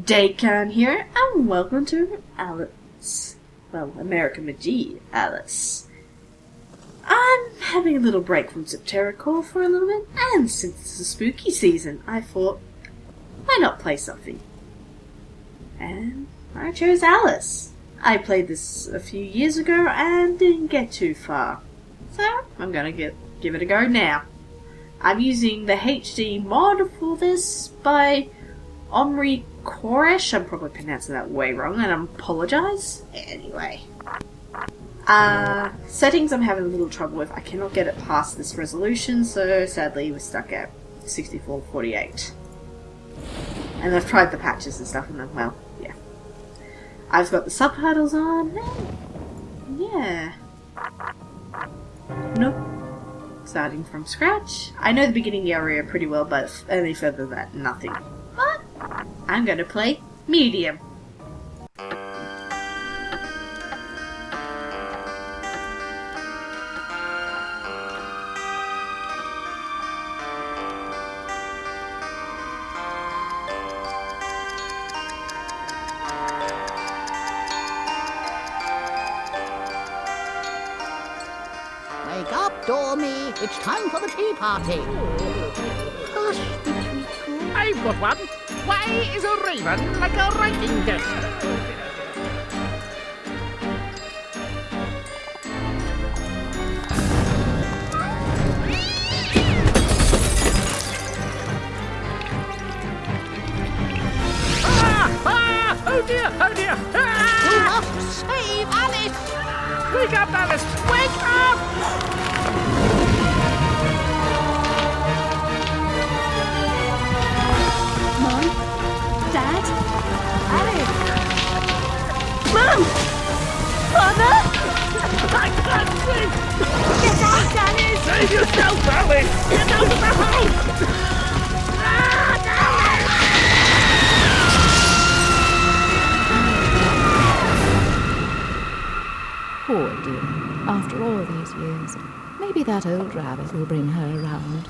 Daycarn here, and welcome to Alice. Well, American Mcgee, Alice. I'm having a little break from Septericor for a little bit, and since it's the spooky season, I thought, why not play something? And I chose Alice. I played this a few years ago and didn't get too far, so I'm gonna give it a go now. I'm using the HD mod for this by Omri Koresh. I'm probably pronouncing that way wrong, and I apologise. Anyway. Settings I'm having a little trouble with. I cannot get it past this resolution, so sadly we're stuck at 6448. And I've tried the patches and stuff, and then, well, yeah. I've got the subtitles on, and yeah. Nope. Starting from scratch. I know the beginning area pretty well, but any further than that, nothing. But I'm gonna play medium. Wake up, Dormy. It's time for the tea party. Hush, the treacle. I've got one. Why is a raven like a writing desk? Oh dear, oh dear! We must save Alice. Wake up, Alice! Wake up! Mom? Dad? Alice? Mom! Father? I can't see! Get out, Alice! Save yourself, Alice! Get out of the house! Poor dear. After all these years, maybe that old rabbit will bring her around.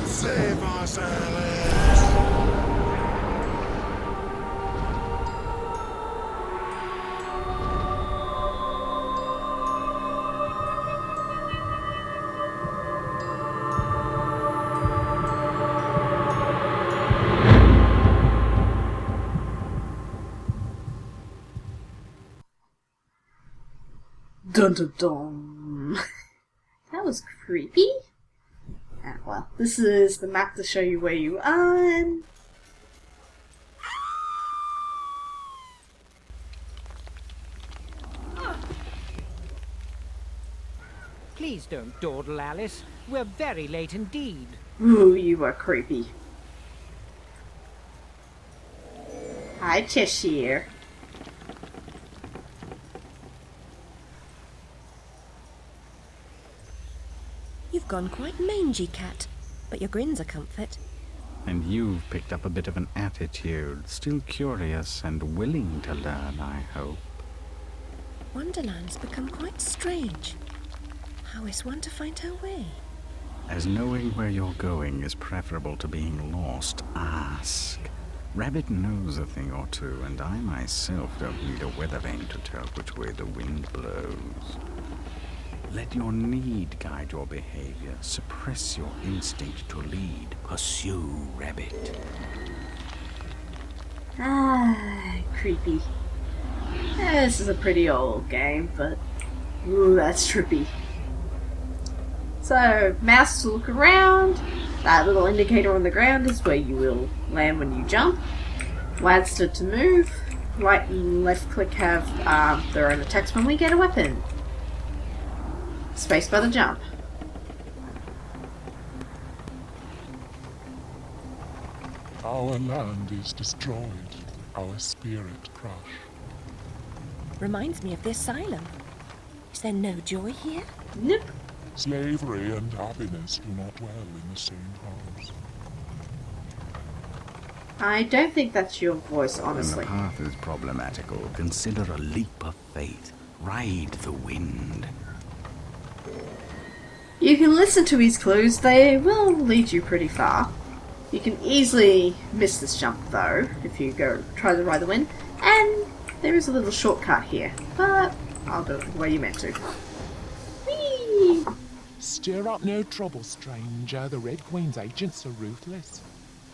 Save us, Alice! Dun dun dun. That was creepy. Ah, well, this is the map to show you where you are, and Please don't dawdle, Alice. We're very late indeed. ooh, you are creepy. Hi, Cheshire. You've gone quite mangy, cat, but your grin's a comfort. And you've picked up a bit of an attitude, still curious and willing to learn, I hope. Wonderland's become quite strange. How is one to find her way? As knowing where you're going is preferable to being lost, ask. Rabbit knows a thing or two, and I myself don't need a weather vane to tell which way the wind blows. Let your need guide your behavior. Suppress your instinct to lead. Pursue, rabbit. Ah, creepy. This is a pretty old game, but ooh, that's trippy. So, mouse to look around. That little indicator on the ground is where you will land when you jump. WASD to move. Right and left click have their own attacks when we get a weapon. Space bar to jump. Our land is destroyed, our spirit crushed. Reminds me of the Asylum. Is there no joy here? Nope. Slavery and happiness do not dwell in the same house. I don't think that's your voice, When the honestly. path is problematical, consider a leap of faith. Ride the wind. You can listen to his clues, they will lead you pretty far. You can easily miss this jump though, if you go try to ride the wind, and there is a little shortcut here, but I'll do it the way you meant to. Whee! Stir up no trouble, stranger. The Red Queen's agents are ruthless.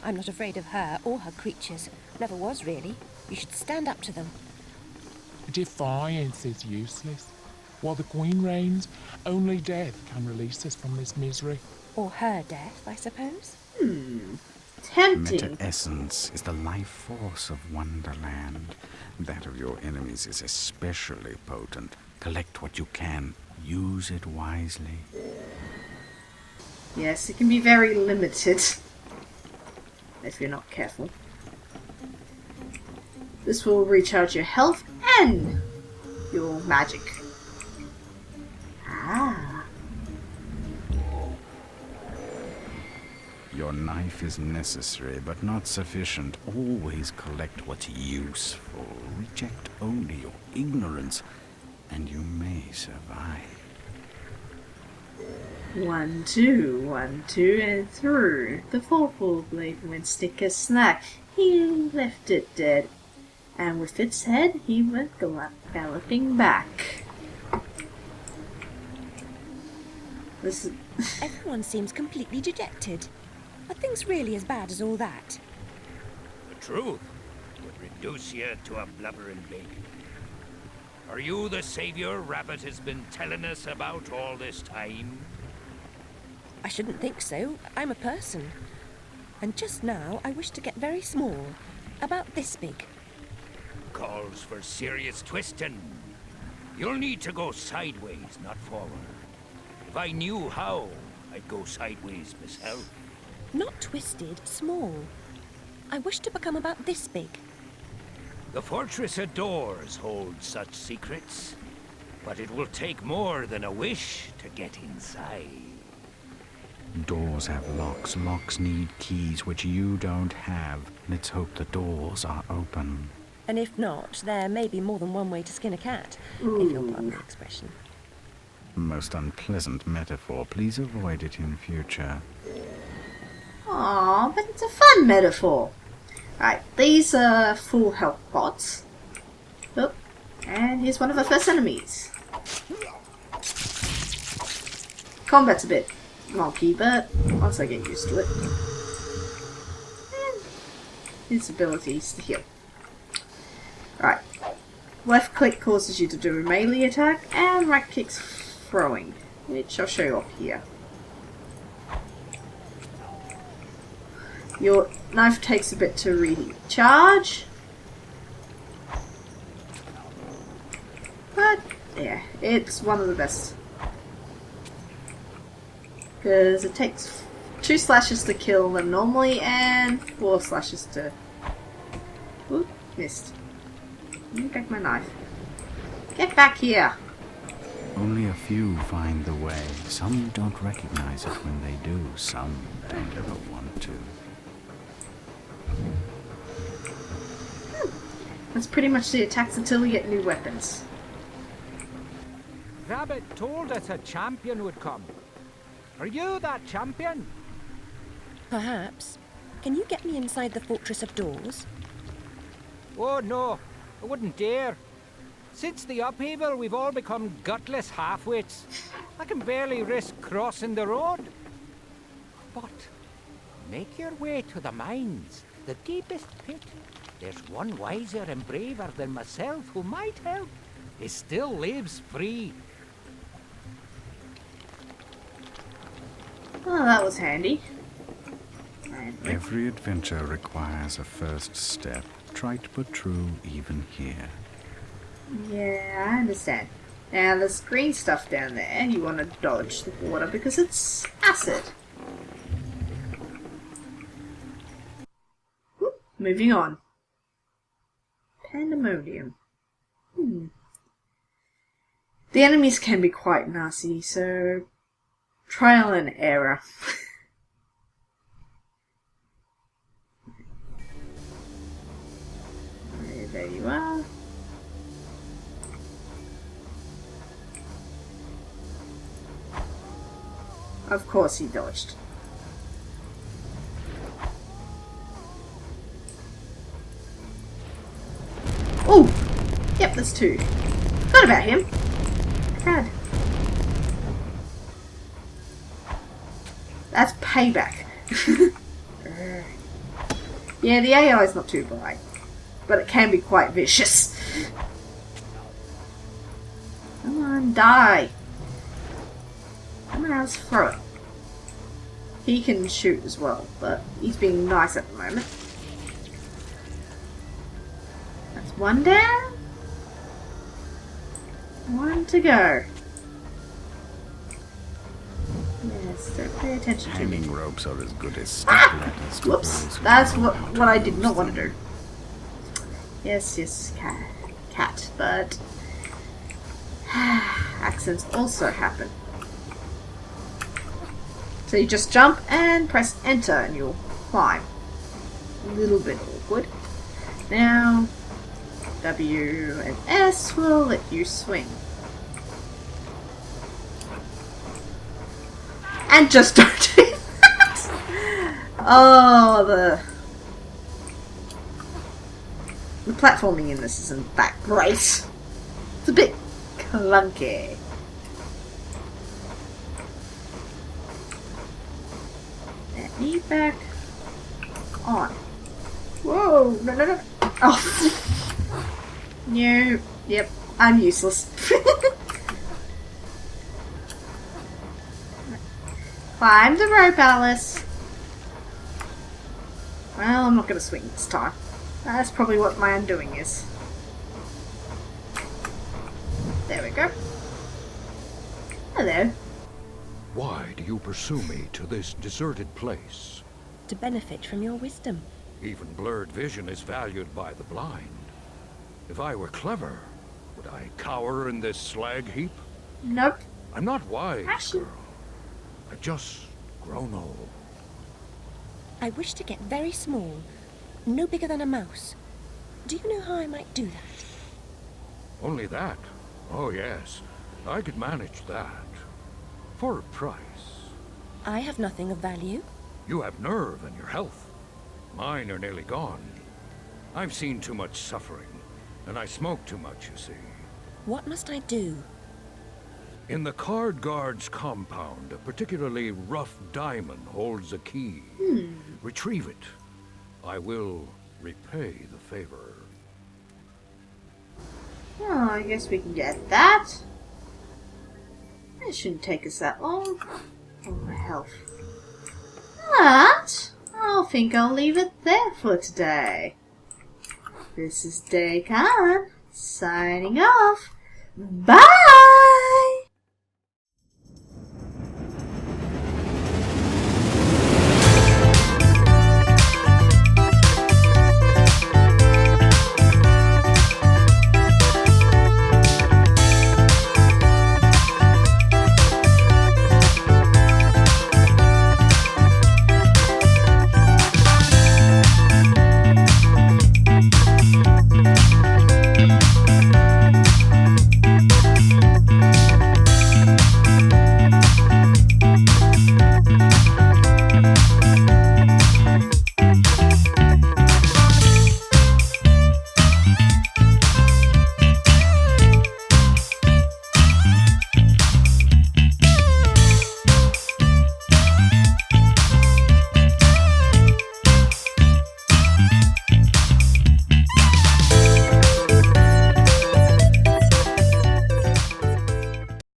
I'm not afraid of her or her creatures. Never was, really. You should stand up to them. Defiance is useless. While the Queen reigns, only death can release us from this misery. Or her death, I suppose. Tempting. Meta-essence is the life force of Wonderland. That of your enemies is especially potent. Collect what you can. Use it wisely. Yes, it can be very limited if you're not careful. This will recharge your health and your magic. Ah. Your knife is necessary, but not sufficient. Always collect what's useful. Reject only your ignorance, and you may survive. 1, 2, 1, 2, and through. The fourth will leave when stick a snack. He left it dead, and with its head he went galloping back. This is Everyone seems completely dejected. Are things really as bad as all that? The truth would reduce you to a blubbering pig. Are you the savior Rabbit has been telling us about all this time? I shouldn't think so. I'm a person. And just now, I wish to get very small. About this big. Calls for serious twisting. You'll need to go sideways, not forward. If I knew how, I'd go sideways myself. Not twisted, small. I wish to become about this big. The fortress doors hold such secrets, but it will take more than a wish to get inside. Doors have locks. Locks need keys, which you don't have. Let's hope the doors are open. And if not, there may be more than one way to skin a cat, if you'll pardon the expression. Most unpleasant metaphor. Please avoid it in future. Aww, but it's a fun metaphor. Right, these are full health pots. Oh, and here's one of our first enemies. Combat's a bit wonky, but once I get used to it. And his abilities to heal. Right, left click causes you to do a melee attack, and right click's throwing, which I'll show you off here. Your knife takes a bit to recharge. But, yeah, it's one of the best. Because it takes 2 slashes to kill them normally, and 4 slashes to... Oop, missed. Let me back my knife. Get back here! Only a few find the way. Some don't recognize it when they do. Some don't ever want to. That's pretty much the attacks until we get new weapons. Rabbit told us a champion would come. Are you that champion? Perhaps. Can you get me inside the Fortress of Doors? Oh no, I wouldn't dare. Since the upheaval, we've all become gutless half-wits. I can barely risk crossing the road. But make your way to the mines, the deepest pit. There's one wiser and braver than myself who might help. He still lives free. Oh, that was handy. And Every adventure requires a first step. Trite but true even here. yeah, I understand. Now, there's green stuff down there. You want to dodge the water because it's acid. Whoop, moving on. Pandemonium. The enemies can be quite nasty, so trial and error. There you are. Of course he dodged. Oh! Yep, there's two. Forgot about him. God. That's payback. Yeah, the AI is not too bright, but it can be quite vicious. Come on, die. Someone else throw it. He can shoot as well, but he's being nice at the moment. That's one down. One to go. Yes, don't pay attention to me. Hanging ropes are as good as stick ladders. to Whoops, those who that's know what how I to did use not want to them. do. Yes, cat, but accidents also happen. So you just jump and press enter and you'll climb. A little bit awkward. Now, W and S will let you swing. And just don't do that! Oh, the platforming in this isn't that great. It's a bit clunky. Let me back on. Whoa! No, no, no. Oh. No. Yep. I'm useless. Climb the rope, Alice. Well, I'm not going to swing this time. That's probably what my undoing is. There we go. Hello. Why do you pursue me to this deserted place? To benefit from your wisdom. Even blurred vision is valued by the blind. If I were clever, would I cower in this slag heap? Nope. I'm not wise, Actually- girl. I've just grown old. I wish to get very small, no bigger than a mouse. Do you know how I might do that? Only that? Oh, yes. I could manage that. For a price. I have nothing of value. You have nerve and your health. Mine are nearly gone. I've seen too much suffering, and I smoke too much, you see. What must I do? In the Card Guard's compound, a particularly rough diamond holds a key. Retrieve it. I will repay the favor. Oh, I guess we can get that. It shouldn't take us that long. Oh, my health. But I think I'll leave it there for today. This is Daycarn, signing off. Bye!